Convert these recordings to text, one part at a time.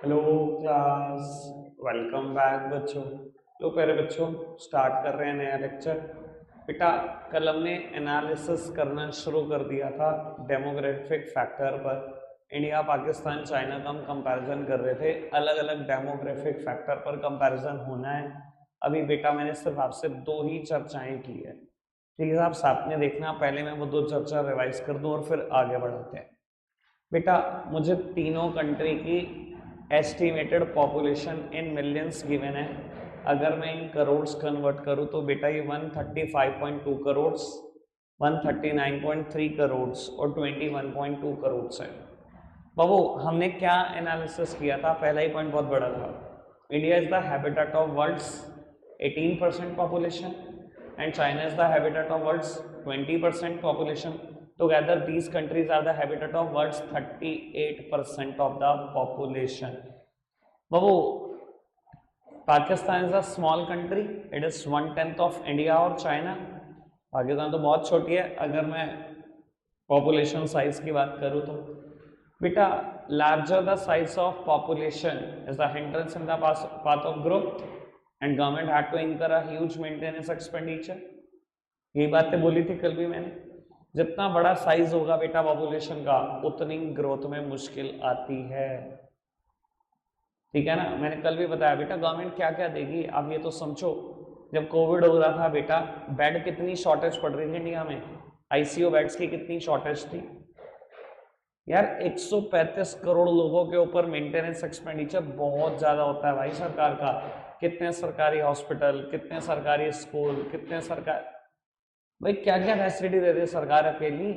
Hello class. Welcome back बच्चों। लो प्यारे बच्चों, स्टार्ट कर रहे हैं नया लेक्चर। बेटा, कल हमने एनालिसिस करना शुरू कर दिया था डेमोग्राफिक फैक्टर पर। इंडिया पाकिस्तान चाइना का हम कंपैरिजन कर रहे थे। अलग अलग डेमोग्राफिक फैक्टर पर कंपैरिजन होना है। अभी बेटा मैंने सिर्फ आपसे दो ही चर्चाएं की है, ठीक है? आप साथ में देखना, पहले मैं वो दो चर्चा रिवाइज कर दूं और फिर आगे बढ़ाते हैं। बेटा, मुझे तीनों कंट्री की estimated population in millions given है। अगर मैं इन करोड्स कन्वर्ट करूं तो बेटा ये 135.2 करोड़, 139.3 करोड़ और 21.2 करोड़ है। बाबू, हमने क्या एनालिसिस किया था? पहला ही पॉइंट बहुत बड़ा था। India is the habitat of world's 18% population and China is the habitat of world's 20% population. Together, these countries are the habitat of world's 38% of the population. Babu, Pakistan is a small country, it is 1/10 of India और China. Pakistan तो बहुत छोटी है अगर मैं population size की बात करूँ तो। बेटा, larger the size of population is the hindrance in the path of growth and government had to incur a huge maintenance expenditure. यही बातें बोली थी कल भी मैंने। जितना बड़ा साइज होगा बेटा पॉपुलेशन का, उतनी ग्रोथ में मुश्किल आती है, ठीक है ना? मैंने कल भी बताया बेटा, गवर्नमेंट क्या क्या देगी आप ये तो समझो। जब कोविड हो रहा था बेटा, बेड कितनी शॉर्टेज पड़ रही थी इंडिया में, आईसीयू बेड्स की कितनी शॉर्टेज थी यार। 135 करोड़ लोगों के ऊपर मेंटेनेंस एक्सपेंडिचर बहुत ज्यादा होता है भाई सरकार का। कितने सरकारी हॉस्पिटल, कितने सरकारी स्कूल, कितने सरकार, भाई क्या क्या फैसिलिटी दे रही सरकार अकेली,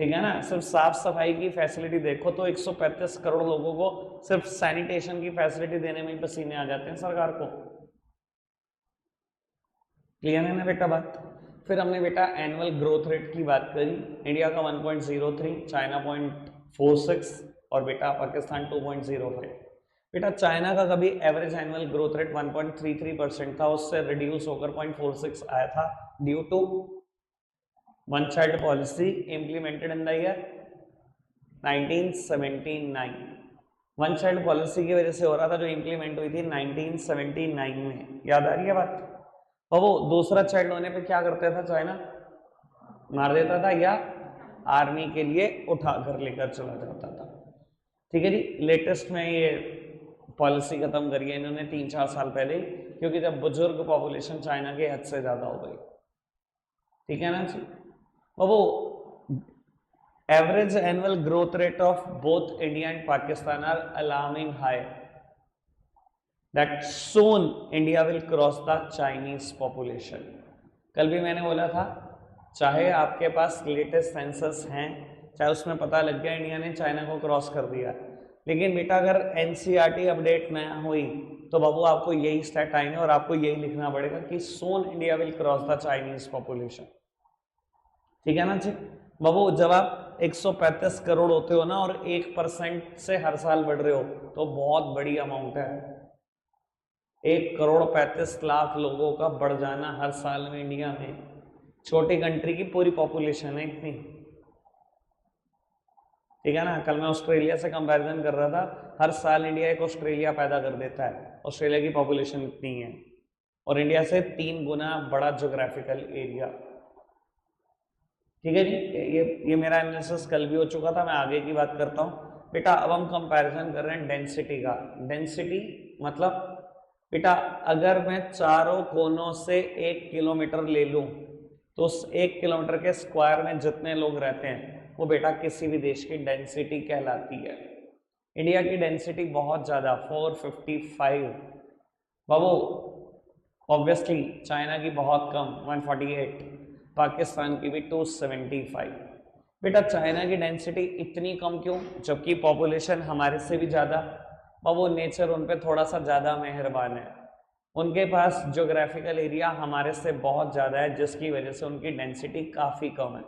ठीक है ना? सिर्फ साफ सफाई की फैसिलिटी देखो तो 135 करोड़ लोगों को सिर्फ सैनिटेशन की फैसिलिटी देने में ही पसीने आ जाते हैं सरकार को। क्लियर है ना बेटा बात? फिर हमने बेटा एनुअल ग्रोथ रेट की बात करी। इंडिया का 1.03, चाइना 0.46 और बेटा पाकिस्तान 2.05। बेटा, चाइना का कभी एवरेज एनुअल ग्रोथ रेट 1.33% था, उससे रिड्यूस होकर 0.46 आया था due to one child policy implemented in the year 1979। One child policy की वजह से हो रहा था, जो इंप्लीमेंट हुई थी 1979 में। याद आ रही है बात? और वो दूसरा चाइल्ड होने पे क्या करता था चाइना? मार देता था या आर्मी के लिए उठा कर लेकर चला जाता था, ठीक है जी। लेटेस्ट में ये पॉलिसी खत्म करी है इन्होंने 3-4 साल पहले ही, क्योंकि जब बुजुर्ग पॉपुलेशन चाइना के हद से ज्यादा हो गई, ठीक है ना जी। और वो average annual growth rate of both India and Pakistan are alarming high, that soon India will cross the Chinese population. कल भी मैंने बोला था, चाहे आपके पास लेटेस्ट सेंसस हैं, चाहे उसमें पता लग गया इंडिया ने चाइना को क्रॉस कर दिया, लेकिन बेटा अगर एनसीईआरटी अपडेट नया हुई तो बाबू आपको यही स्टेट आएंगे और आपको यही लिखना पड़ेगा कि soon India will cross the Chinese population, ठीक है ना जी। बाबू, जब आप 135 करोड़ होते हो ना और 1% से हर साल बढ़ रहे हो तो बहुत बड़ी अमाउंट है। 1,35,00,000 लोगों का बढ़ जाना हर साल में इंडिया में, छोटी कंट्री की पूरी पॉपुलेशन है इतनी, ठीक है ना? कल मैं ऑस्ट्रेलिया से कंपैरिजन कर रहा था, हर साल इंडिया एक ऑस्ट्रेलिया पैदा कर देता है। ऑस्ट्रेलिया की पॉपुलेशन इतनी है और इंडिया से 3 गुना बड़ा ज्योग्राफिकल एरिया, ठीक है जी। ये मेरा एनालिसिस कल भी हो चुका था, मैं आगे की बात करता हूँ बेटा। अब हम कंपैरिजन कर रहे हैं डेंसिटी का। डेंसिटी मतलब बेटा, अगर मैं चारों कोनों से 1 किलोमीटर ले लूं तो उस 1 किलोमीटर के स्क्वायर में जितने लोग रहते हैं वो बेटा किसी भी देश की डेंसिटी कहलाती है। इंडिया की डेंसिटी बहुत ज्यादा 455 बाबू, ऑब्वियसली चाइना की बहुत कम 148, पाकिस्तान की भी 275। बेटा, चाइना की डेंसिटी इतनी कम क्यों जबकि पॉपुलेशन हमारे से भी ज्यादा? बाबू, नेचर उन पे थोड़ा सा ज्यादा मेहरबान है, उनके पास ज्योग्राफिकल एरिया हमारे से बहुत ज्यादा है जिसकी वजह से उनकी डेंसिटी काफी कम है।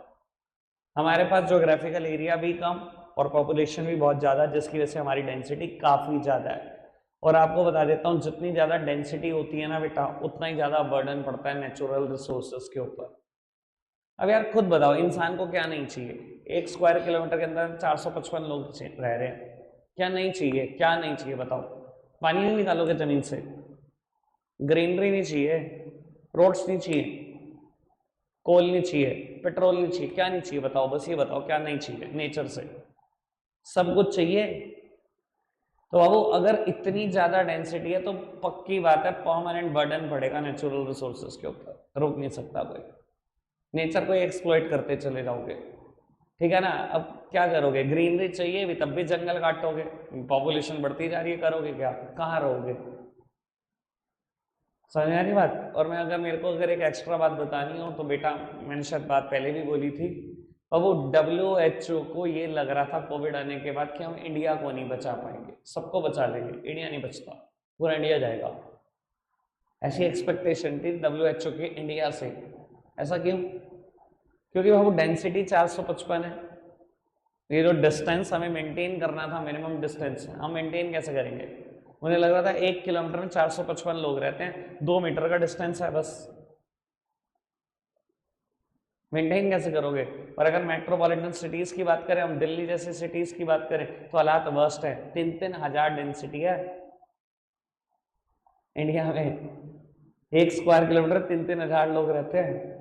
हमारे पास ज्योग्राफिकल एरिया भी कम और पॉपुलेशन भी बहुत ज्यादा जिसकी वजह से हमारी डेंसिटी काफी ज्यादा है। और आपको बता देता हूँ, जितनी ज्यादा डेंसिटी होती है ना बेटा, उतना ही ज्यादा बर्डन पड़ता है नेचुरल रिसोर्सेज के ऊपर। अब यार खुद बताओ, इंसान को क्या नहीं चाहिए? 1 स्क्वायर किलोमीटर के अंदर 455 लोग रह रहे हैं, क्या नहीं चाहिए, क्या नहीं चाहिए बताओ? पानी नहीं निकालोगे जमीन से, ग्रीनरी नहीं चाहिए, रोड्स नहीं चाहिए, कोल नहीं चाहिए, पेट्रोल नहीं चाहिए, क्या नहीं चाहिए बताओ? बस ये बताओ क्या नहीं चाहिए नेचर से? सब कुछ चाहिए। तो बाबू अगर इतनी ज्यादा डेंसिटी है तो पक्की बात है परमानेंट बर्डन पड़ेगा नेचुरल रिसोर्सेज के ऊपर, रोक नहीं सकता कोई। नेचर को एक्सप्लॉइट करते चले जाओगे, ठीक है ना? अब क्या करोगे? ग्रीनरी चाहिए भी, तब भी जंगल काटोगे, पॉपुलेशन बढ़ती जा रही है, करोगे क्या? कहाँ रहोगे? समझ में आ रही बात? और मैं अगर मेरे को अगर एक एक्स्ट्रा बात बतानी हो तो बेटा, मैंने शायद बात पहले भी बोली थी, और वो WHO को ये लग रहा था कोविड आने के बाद कि हम इंडिया को नहीं बचा पाएंगे, सबको बचा लेंगे, इंडिया नहीं बचता, पूरा इंडिया जाएगा। ऐसी एक्सपेक्टेशन थी WHO की इंडिया से। ऐसा क्यों? क्योंकि वो डेंसिटी 455 है, ये जो डिस्टेंस हमें मेंटेन करना था, मिनिमम डिस्टेंस, हम मेंटेन कैसे करेंगे? मुझे लग रहा था 1 किलोमीटर में 455 लोग रहते हैं, 2 मीटर का डिस्टेंस है बस, मेंटेन कैसे करोगे? और अगर मेट्रोपॉलिटन सिटीज की बात करें, हम दिल्ली जैसे सिटीज की बात करें तो हालात वर्स्ट है, 3-3 हजार डेंसिटी है इंडिया में, 1 स्क्वायर किलोमीटर 3-3 हजार लोग रहते हैं,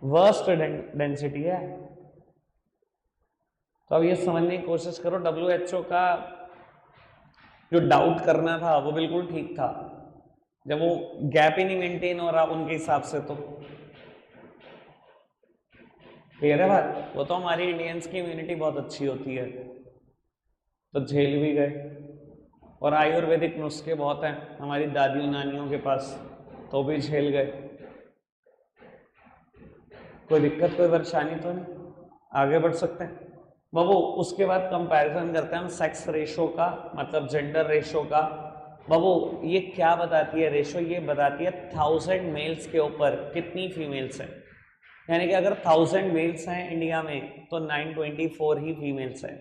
वर्स्ट डेंसिटी है। तो अब ये समझने की कोशिश करो, WHO का जो डाउट करना था वो बिल्कुल ठीक था, जब वो गैप ही नहीं मेंटेन हो रहा उनके हिसाब से। तो क्लियर है बात? वो तो हमारी इंडियंस की इम्यूनिटी बहुत अच्छी होती है तो झेल भी गए, और आयुर्वेदिक नुस्खे बहुत हैं हमारी दादियों नानियों के पास, तो भी झेल गए। कोई दिक्कत, कोई परेशानी तो नहीं, आगे बढ़ सकते हैं बाबू। उसके बाद कंपैरिजन करते हैं हम सेक्स रेशो का, मतलब जेंडर रेशो का। बाबू ये क्या बताती है रेशो? ये बताती है 1000 मेल्स के ऊपर कितनी फीमेल्स हैं, यानी कि अगर 1000 मेल्स हैं इंडिया में तो 924 ही फीमेल्स हैं,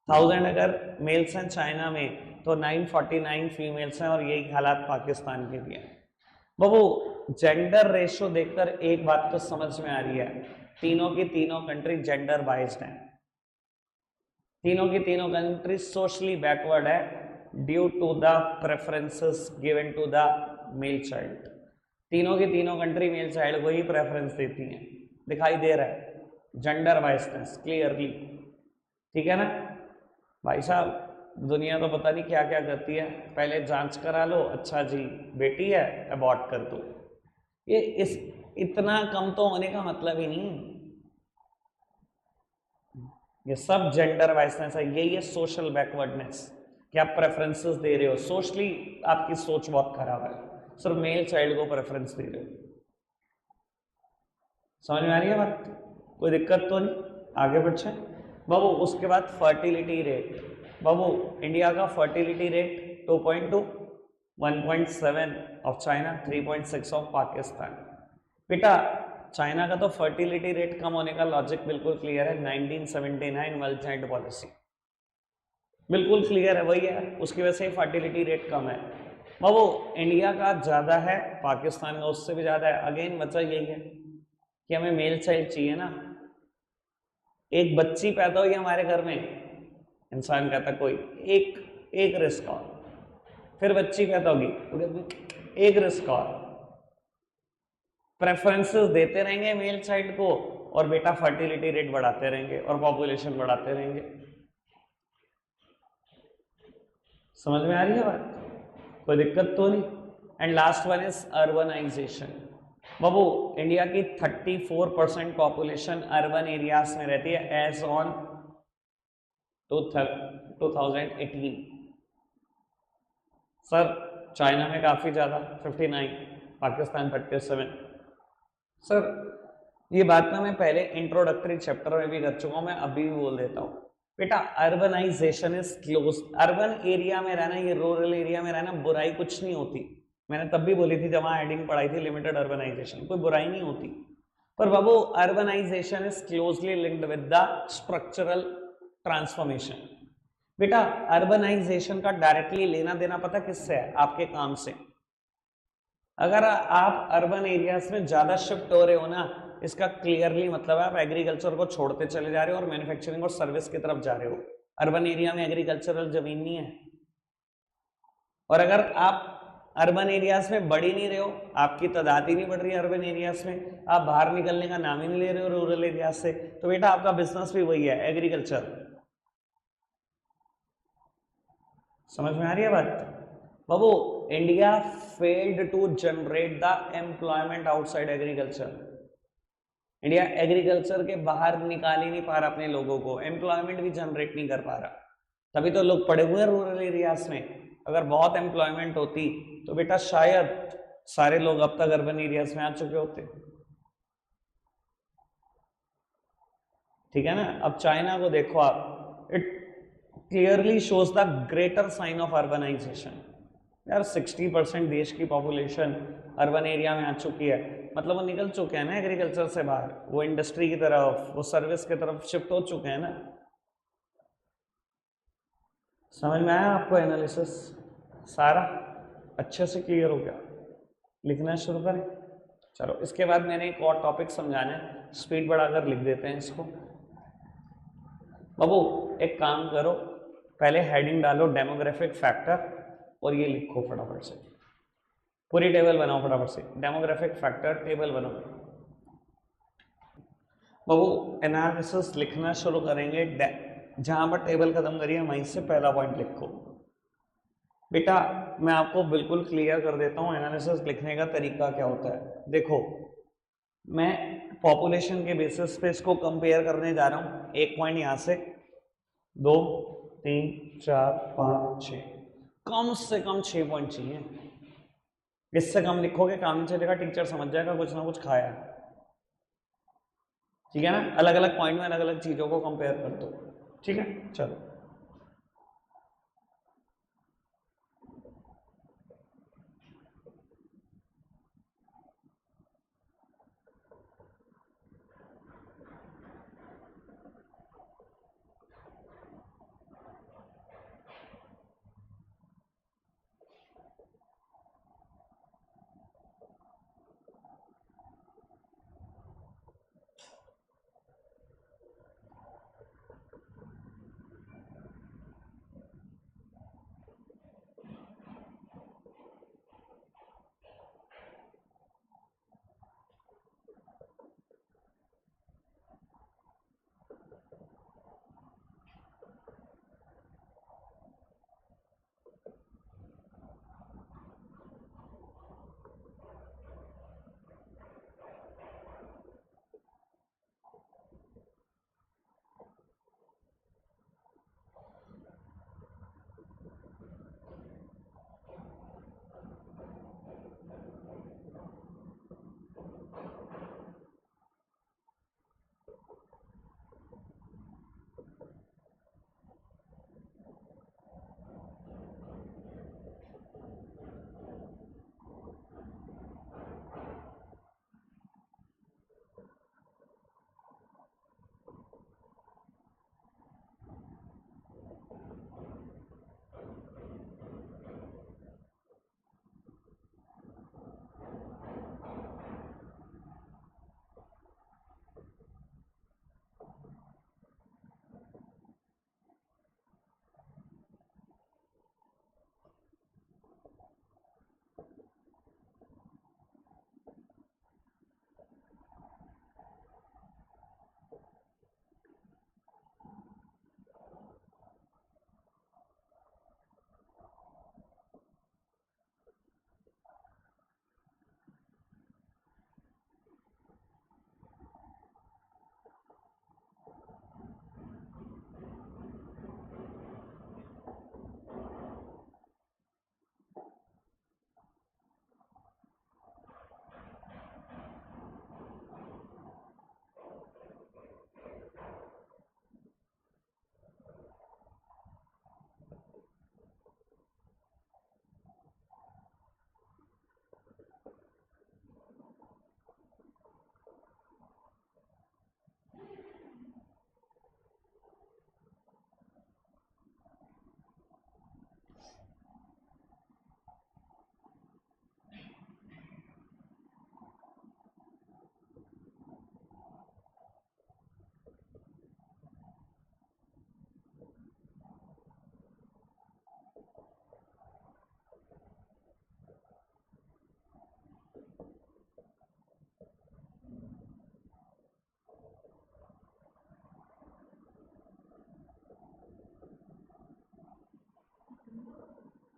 1000 अगर मेल्स हैं चाइना में तो 949 फीमेल्स हैं, और यही हालात पाकिस्तान के भी हैं। बाबू जेंडर रेशो देखकर एक बात तो समझ में आ रही है, तीनों की तीनों कंट्री जेंडर बाइज्ड हैं, तीनों की तीनों कंट्री सोशली बैकवर्ड है due to the preferences given to the male child. तीनों की तीनों कंट्री मेल चाइल्ड को ही प्रेफरेंस देती हैं, दिखाई दे रहा है जेंडर बाइसनेस क्लियरली, ठीक है ना भाई साहब? दुनिया तो पता नहीं क्या क्या करती है, पहले जांच करा लो, अच्छा जी बेटी है अबॉर्ट कर दो। ये इस इतना कम तो होने का मतलब ही नहीं, ये सब जेंडर वाइसनेस है, यही है सोशल बैकवर्डनेस, कि आप प्रेफरेंसेस दे रहे हो, सोशली आपकी सोच बहुत खराब है, सिर्फ मेल चाइल्ड को प्रेफरेंस दे रहे हो। समझ में आ रही है बात? कोई दिक्कत तो नहीं, आगे बढ़े बाबू। उसके बाद फर्टिलिटी रेट, बाबू इंडिया का fertility rate 2.2, 1.7 of China, 3.6 of Pakistan. बेटा चाइना का तो फर्टिलिटी रेट कम होने का लॉजिक बिल्कुल क्लियर है, 1979 वर्ल्ड चाइल्ड पॉलिसी बिल्कुल क्लियर है, वही है, उसकी वजह से फर्टिलिटी रेट कम है। बाबू इंडिया का ज़्यादा है, पाकिस्तान का उससे भी ज़्यादा है। अगेन वजह यही है कि हमें मेल चाइल्ड चाहिए ना, एक बच्ची पैदा हुई हमारे घर में, इंसान कहता कोई एक रिस्क और, फिर बच्ची पैदा होगी एक रिस्क और, प्रेफरेंसेस देते रहेंगे मेल चाइल्ड को, और बेटा फर्टिलिटी रेट बढ़ाते रहेंगे और पॉपुलेशन बढ़ाते रहेंगे। समझ में आ रही है बात? कोई दिक्कत तो नहीं। And last one is urbanization. बाबू इंडिया की 34% पॉपुलेशन अर्बन एरियाज में रहती है एज ऑन 2018। सर चाइना में काफी ज्यादा 59, पाकिस्तान 37। सर ये बात ना मैं पहले इंट्रोडक्टरी चैप्टर में भी कर चुका हूं, मैं अभी भी बोल देता हूं बेटा, urbanization is close. Urban area में रहना, ये रूरल एरिया में रहना बुराई कुछ नहीं होती, मैंने तब भी बोली थी जब वहां हेडिंग पढ़ाई थी लिमिटेड अर्बनाइजेशन, कोई बुराई नहीं होती। पर बाबू urbanisation is closely linked with the structural transformation. बेटा अर्बनाइजेशन का डायरेक्टली लेना देना पता किससे है? आपके काम से। अगर आप अर्बन एरियाज में ज्यादा शिफ्ट हो रहे हो ना, इसका क्लियरली मतलब है आप एग्रीकल्चर को छोड़ते चले जा रहे हो और मैन्युफैक्चरिंग और सर्विस की तरफ जा रहे हो। अर्बन एरिया में एग्रीकल्चरल जमीन नहीं है। और अगर आप अर्बन एरियाज में बढ़ ही नहीं रहे हो, आपकी तादाद ही नहीं बढ़ रही है अर्बन एरियाज में, आप बाहर निकलने का नाम ही नहीं ले रहे हो रूरल एरियाज से, तो बेटा आपका बिजनेस भी वही है, एग्रीकल्चर। समझ में आ रही है बात बाबू? India failed to generate the employment outside agriculture. India agriculture के बाहर निकाल ही नहीं पा रहा अपने लोगों को, एम्प्लॉयमेंट भी जनरेट नहीं कर पा रहा, तभी तो लोग पड़े हुए हैं रूरल एरियाज में। अगर बहुत एम्प्लॉयमेंट होती तो बेटा शायद सारे लोग अब तक अर्बन एरियाज में आ चुके होते। ठीक है ना? अब चाइना को देखो आप, it clearly shows the greater sign of urbanization. यार 60% देश की पॉपुलेशन अर्बन एरिया में आ चुकी है, मतलब वो निकल चुके हैं ना एग्रीकल्चर से बाहर, वो इंडस्ट्री की तरफ, वो सर्विस की तरफ शिफ्ट हो चुके हैं ना। समझ में आया आपको एनालिसिस सारा? अच्छे से क्लियर हो गया? लिखना शुरू करें। चलो इसके बाद मैंने एक और टॉपिक समझाना है, स्पीड बढ़ाकर लिख देते हैं इसको। बाबू एक काम करो, पहले हेडिंग डालो डेमोग्राफिक फैक्टर, और ये लिखो फटाफट से, पूरी टेबल बनाओ फटाफट से, डेमोग्राफिक फैक्टर टेबल बनाओ। बाबू एनालिसिस लिखना शुरू करेंगे, जहां पर टेबल खत्म करिए वहीं से पहला पॉइंट लिखो। बेटा मैं आपको बिल्कुल क्लियर कर देता हूं एनालिसिस लिखने का तरीका क्या होता है। देखो मैं पॉपुलेशन के बेसिस पे इसको कंपेयर करने जा रहा हूं। एक पॉइंट यहां से, 2 3 4 5 6, कम से कम 6 पॉइंट चाहिए। इससे कम लिखोगे काम नहीं चलेगा, टीचर समझ जाएगा कुछ ना कुछ खाया। ठीक है ना? अलग अलग पॉइंट में अलग अलग चीजों को कंपेयर कर दो। ठीक है चलो।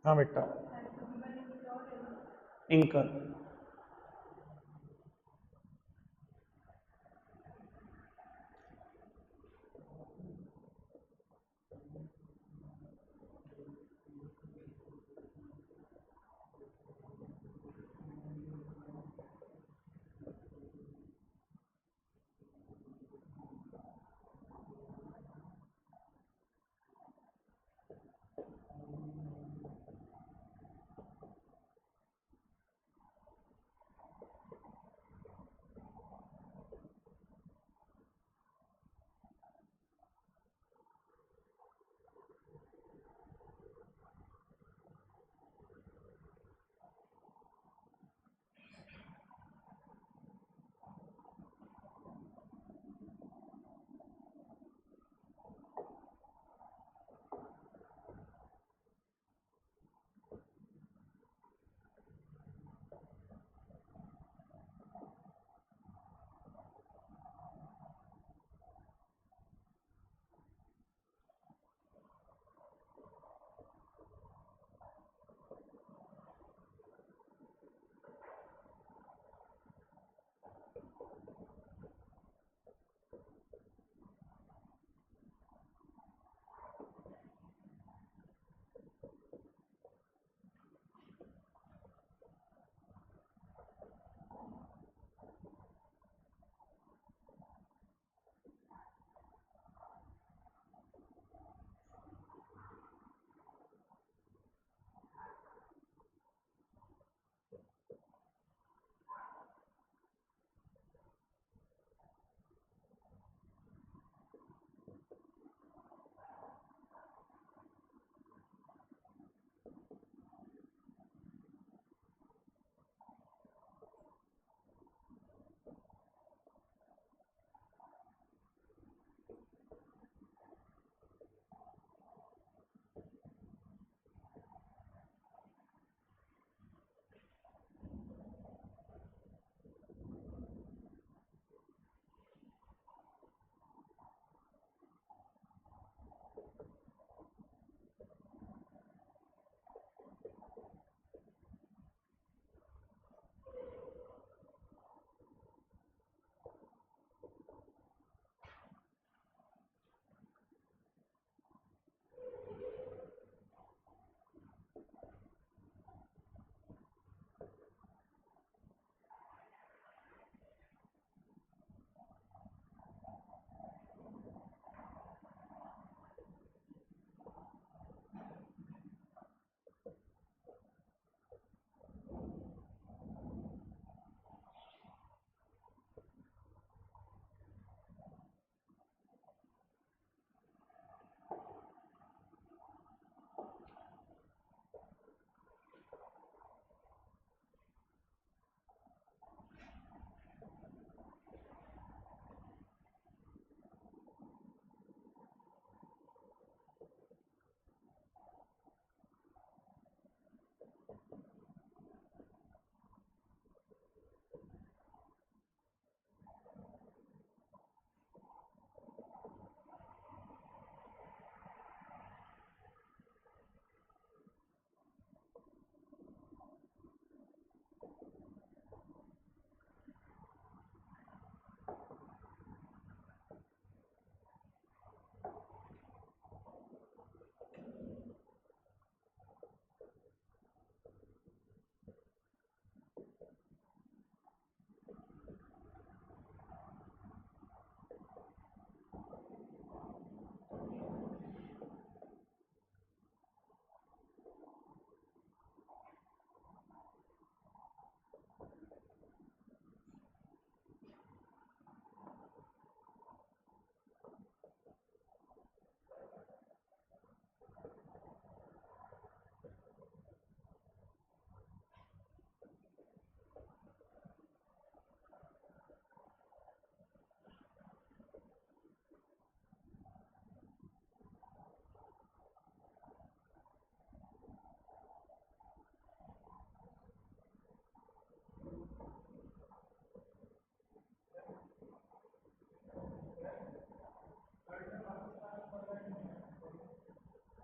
हाँ बेटा, इंकर।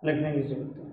लिखने की जरूरत है।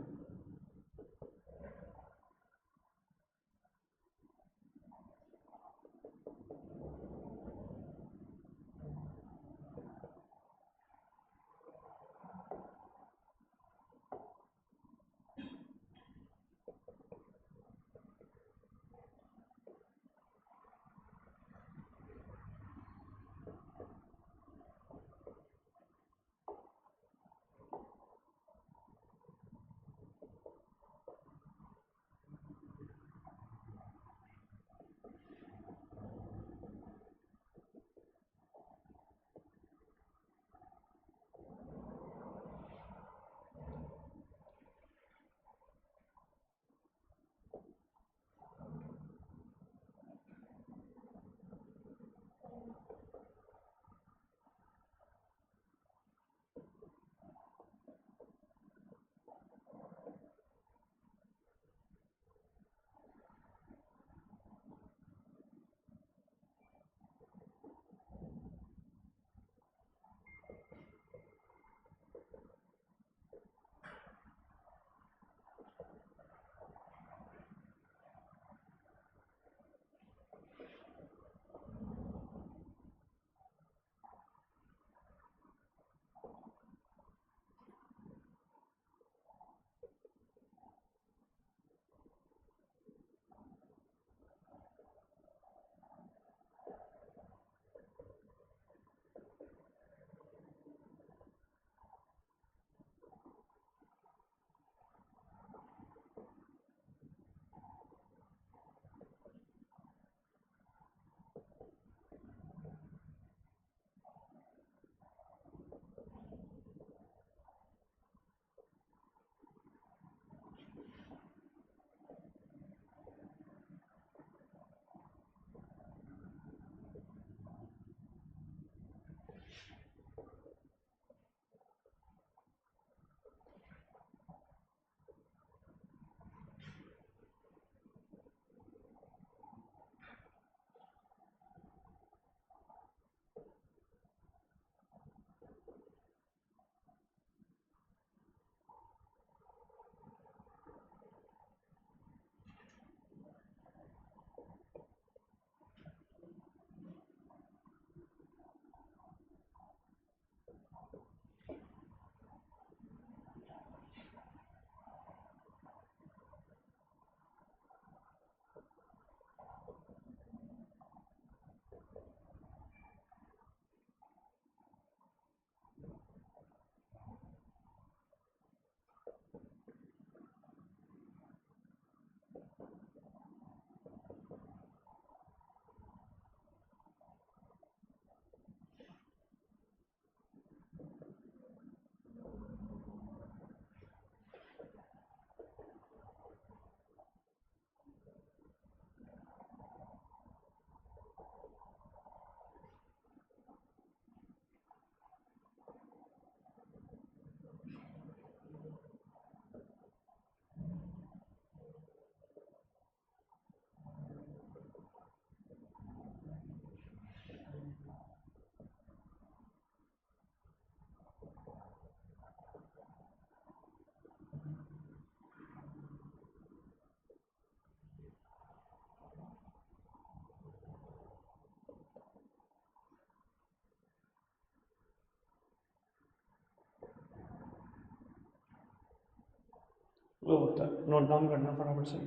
वो होता है, नोट डाउन करना फटाफट से।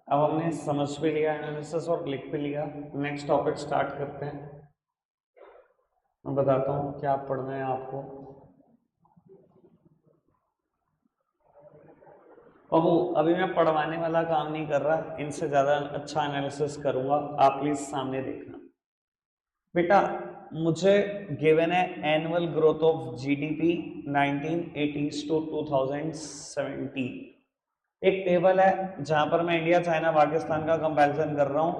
अब हमने समझ भी लिया एनालिसिस और लिख भी लिया, नेक्स्ट टॉपिक स्टार्ट करते हैं। मैं बताता हूँ क्या पढ़ना है आपको। बाबू अभी मैं पढ़वाने वाला काम नहीं कर रहा, इनसे ज़्यादा अच्छा एनालिसिस करूँगा, आप प्लीज़ सामने देखना। बेटा मुझे गिवन है annual growth of GDP 1980s to 2017। एक टेबल है जहां पर मैं इंडिया चाइना पाकिस्तान का कंपैरिजन कर रहा हूं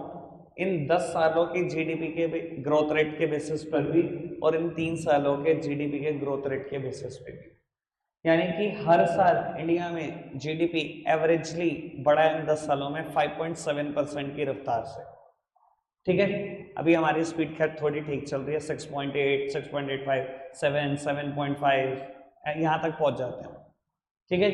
इन 10 सालों की जीडीपी के ग्रोथ रेट के बेसिस पर भी और इन 3 सालों के जीडीपी के ग्रोथ रेट के बेसिस पे भी। यानी कि हर साल इंडिया में जीडीपी एवरेजली बढ़ा है इन 10 सालों में 5.7% की रफ्तार से। ठीक है, अभी हमारी स्पीड खैर थोड़ी ठीक चल रही है, 6.8, 6.85, 7, 7.5 यहाँ तक पहुंच जाते हैं। ठीक है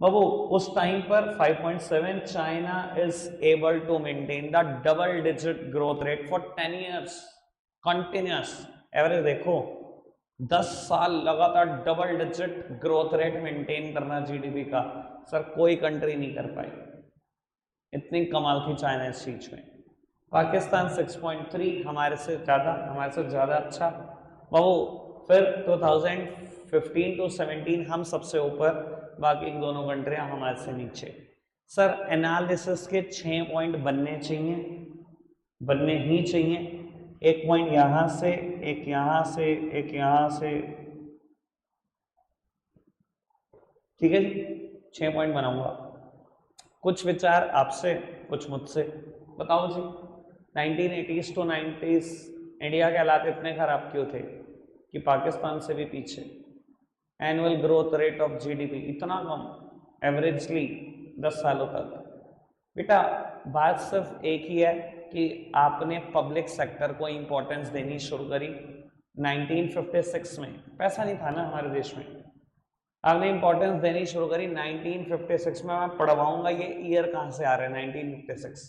बाबू, उस टाइम पर 5.7 China is able to maintain the double digit growth rate for 10 years continuous. Average देखो 10 साल लगातार double digit growth rate maintain करना जीडीपी का, सर कोई कंट्री नहीं कर पाई। इतनी कमाल थी चाइना इस चीज में। पाकिस्तान 6.3 हमारे से ज़्यादा अच्छा। बाबू फिर 2015 to 17 हम सबसे ऊपर, बाकी दोनों कंट्रियां हमारे से नीचे। सर एनालिसिस के 6 पॉइंट बनने चाहिए, बनने ही चाहिए। एक पॉइंट यहाँ से, एक यहाँ से, एक यहाँ से, ठीक है जी, 6 पॉइंट बनाऊंगा। कुछ विचार आपसे, कुछ मुझसे। बताओ जी 1980s to 90s इंडिया के हालात इतने खराब क्यों थे कि पाकिस्तान से भी पीछे? Annual growth rate of GDP इतना कम एवरेजली 10 सालों तक। बेटा बात सिर्फ एक ही है कि आपने पब्लिक सेक्टर को इंपॉर्टेंस देनी शुरू करी 1956 में। पैसा नहीं था ना हमारे देश में, आपने इंपॉर्टेंस देनी शुरू करी 1956 में। मैं पढ़वाऊंगा ये ईयर कहाँ से आ रहा है 1956।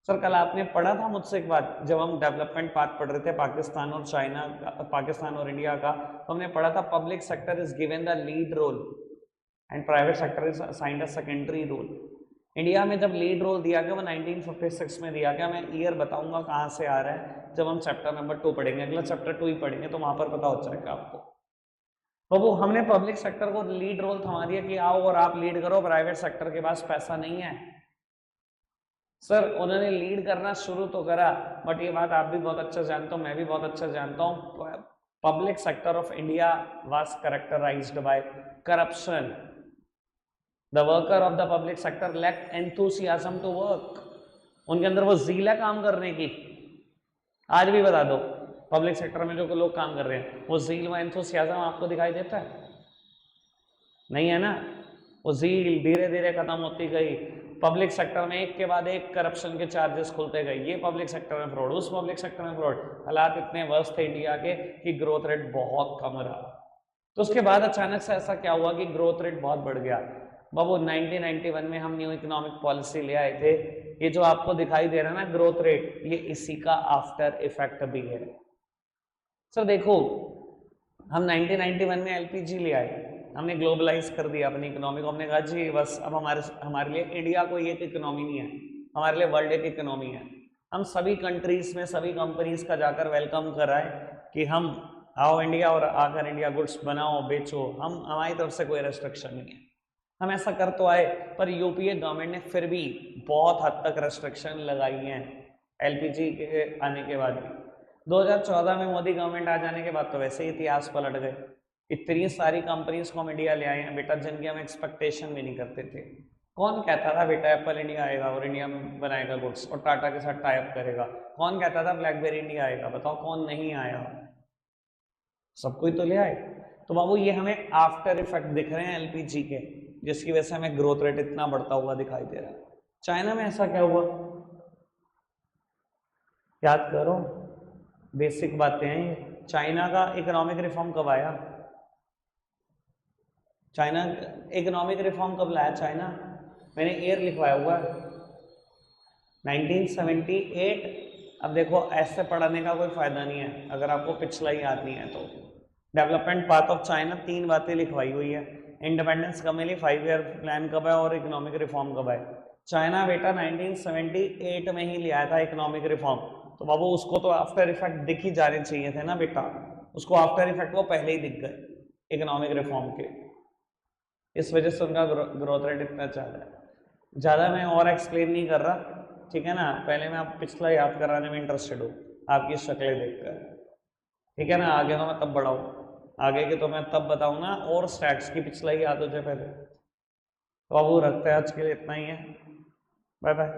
सर कल आपने पढ़ा था मुझसे एक बात, जब हम डेवलपमेंट पाथ पढ़ रहे थे पाकिस्तान और चाइना का, पाकिस्तान और इंडिया का, तो हमने पढ़ा था public sector is given the lead role and private sector is assigned a secondary role. India में जब लीड रोल दिया गया वो 1956 में दिया गया। मैं ईयर बताऊंगा कहाँ से आ रहा है जब हम चैप्टर नंबर 2 पढ़ेंगे, अगला चैप्टर 2 ही पढ़ेंगे तो वहां पर पता हो जाएगा आपको। तो वो हमने पब्लिक सेक्टर को लीड रोल थमा दिया कि आओ और आप लीड करो, प्राइवेट सेक्टर के पास पैसा नहीं है। सर उन्होंने लीड करना शुरू तो करा, बट ये बात आप भी बहुत अच्छा जानते हो, मैं भी बहुत अच्छा जानता हूँ, public sector of India was characterized by corruption. The worker of the public sector lacked enthusiasm to work. उनके अंदर वो ज़ील है काम करने की। आज भी बता दो पब्लिक सेक्टर में जो लोग काम कर रहे हैं वो ज़ील व एंथुसियाज्म आपको दिखाई देता है? नहीं है ना। वो ज़ील धीरे धीरे खत्म होती गई। पब्लिक सेक्टर में एक के बाद एक करप्शन के चार्जेस खुलते गए, ये पब्लिक सेक्टर में फ्रॉड, उस पब्लिक सेक्टर में फ्रॉड। हालात इतने वर्स्ट थे इंडिया के कि ग्रोथ रेट बहुत कम रहा। तो उसके बाद अचानक से ऐसा क्या हुआ कि ग्रोथ रेट बहुत बढ़ गया। बाबू 1991 में हम न्यू इकोनॉमिक पॉलिसी ले आए थे। ये जो आपको दिखाई दे रहा है ना ग्रोथ रेट, ये इसी का आफ्टर इफेक्ट भी है। सर देखो हम 1991 में एलपीजी ले आए, हमने ग्लोबलाइज कर दिया अपनी इकोनॉमी को। हमने कहा जी बस अब हमारे लिए इंडिया कोई एक इकोनॉमी नहीं है, हमारे लिए वर्ल्ड एक इकोनॉमी है। हम सभी कंट्रीज में सभी कंपनीज का जाकर वेलकम कराए कि हम आओ इंडिया और आकर इंडिया गुड्स बनाओ बेचो, हम हमारी तरफ से कोई रेस्ट्रिक्शन नहीं है। हम ऐसा कर तो आए, पर यूपीए गवर्नमेंट ने फिर भी बहुत हद तक रेस्ट्रिक्शन लगाई हैं एलपीजी के आने के बाद भी। 2014 में मोदी गवर्नमेंट आ जाने के बाद तो वैसे ही इतिहास पलट गए। इतनी सारी कंपनीज को हम इंडिया ले आए हैं बेटा जिनकी हम एक्सपेक्टेशन भी नहीं करते थे। कौन कहता था बेटा एप्पल इंडिया आएगा और इंडिया में बनाएगा गुड्स और टाटा के साथ टाई अप करेगा? कौन कहता था ब्लैकबेरी इंडिया आएगा? बताओ कौन नहीं आया? सब कोई तो ले आए। तो बाबू ये हमें आफ्टर इफेक्ट दिख रहे हैं एलपीजी के, जिसकी वजह से हमें ग्रोथ रेट इतना बढ़ता हुआ दिखाई दे रहा है। चाइना में ऐसा क्या हुआ? याद करो, बेसिक बातें हैं। चाइना का इकोनॉमिक रिफॉर्म कब आया? चाइना इकोनॉमिक रिफॉर्म कब लाया चाइना? मैंने ईयर लिखवाया हुआ है 1978। अब देखो ऐसे पढ़ाने का कोई फायदा नहीं है अगर आपको पिछला ही याद नहीं है तो। डेवलपमेंट पाथ ऑफ चाइना 3 बातें लिखवाई हुई है। इंडिपेंडेंस कब मिली, 5 ईयर प्लान कब है और इकोनॉमिक रिफॉर्म कब है। चाइना बेटा 1978 में ही लिया था इकोनॉमिक रिफॉर्म, तो बाबू उसको तो आफ्टर इफेक्ट दिख ही जाने चाहिए थे ना बेटा, उसको आफ्टर इफेक्ट वो पहले ही दिख गए इकोनॉमिक रिफॉर्म के, इस वजह से उनका ग्रोथ रेट इतना ज़्यादा है। ज़्यादा मैं और एक्सप्लेन नहीं कर रहा, ठीक है ना, पहले मैं आप पिछला याद कराने में इंटरेस्टेड हूँ आपकी शक्लें देखकर, ठीक है ना, आगे तो मैं तब बढ़ाऊँ, आगे के तो मैं तब बताऊँ ना, और स्टैट्स की पिछला ही याद हो जाए पहले। तो अब वो रखते हैं, आज के लिए इतना ही है, बाय बाय।